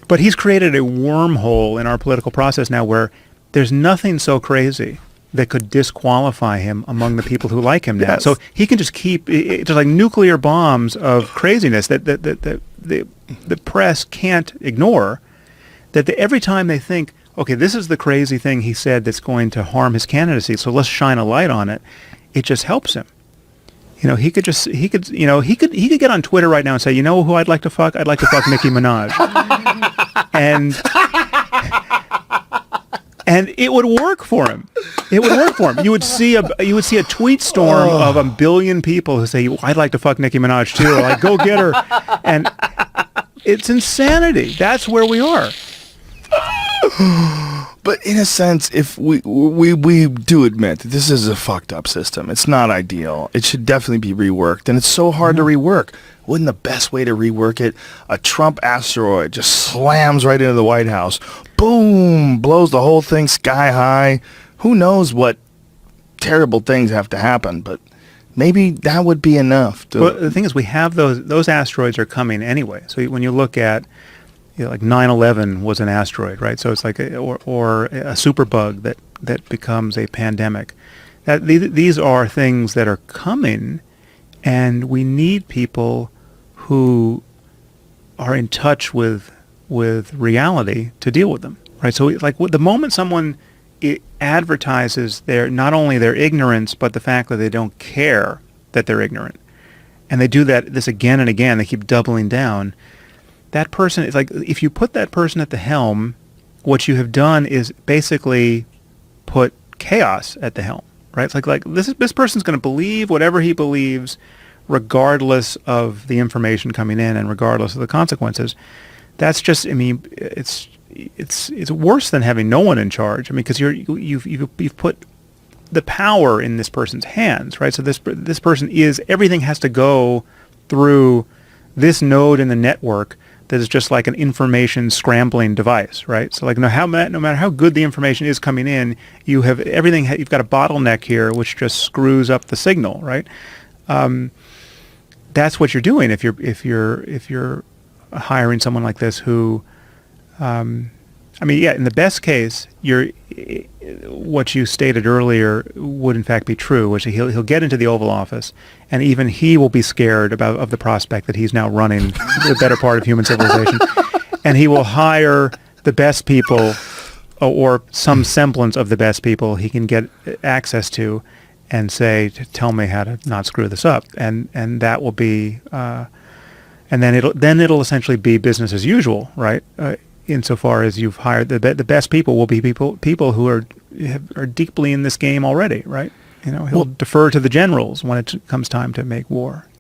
But he's created a wormhole in our political process now where there's nothing so crazy that could disqualify him among the people who like him now. Yes. So he can just keep just like nuclear bombs of craziness that the press can't ignore. Every time they think, okay, this is the crazy thing he said that's going to harm his candidacy, so let's shine a light on it. It just helps him. He could get on Twitter right now and say, you know who I'd like to fuck? I'd like to fuck Nicki Minaj. And it would work for him. It would work for him. You would see a tweet storm of 1 billion people who say, I'd like to fuck Nicki Minaj too. Like, go get her. And it's insanity. That's where we are. But in a sense, if we do admit that this is a fucked up system, it's not ideal. It should definitely be reworked, and it's so hard to rework. Wouldn't the best way to rework it, a Trump asteroid just slams right into the White House, boom, blows the whole thing sky high. Who knows what terrible things have to happen, but maybe that would be enough. Well, the thing is, we have those asteroids are coming anyway. So when you look at, like 9/11 was an asteroid, right? So it's like or a superbug that becomes a pandemic. These are things that are coming, and we need people who are in touch with reality to deal with them, right? So like the moment someone advertises not only their ignorance, but the fact that they don't care that they're ignorant, and they do this again and again, they keep doubling down. That person is like, if you put that person at the helm, what you have done is basically put chaos at the helm, right? It's like this person's going to believe whatever he believes, regardless of the information coming in and regardless of the consequences. That's just, I mean, it's worse than having no one in charge. I mean, because you've put the power in this person's hands, right? So this person everything has to go through this node in the network that is just like an information scrambling device, right? So like no matter how good the information is coming in, you've got a bottleneck here which just screws up the signal, right? That's what you're doing if you're hiring someone like this who, in the best case, what you stated earlier would in fact be true, which he'll get into the Oval Office, and even he will be scared of the prospect that he's now running the better part of human civilization, and he will hire the best people, or some semblance of the best people he can get access to, and say, tell me how to not screw this up, and that will be, and then it'll essentially be business as usual, right? Insofar as you've hired the best people will be people who are deeply in this game already, right? He'll defer to the generals when it comes time to make war.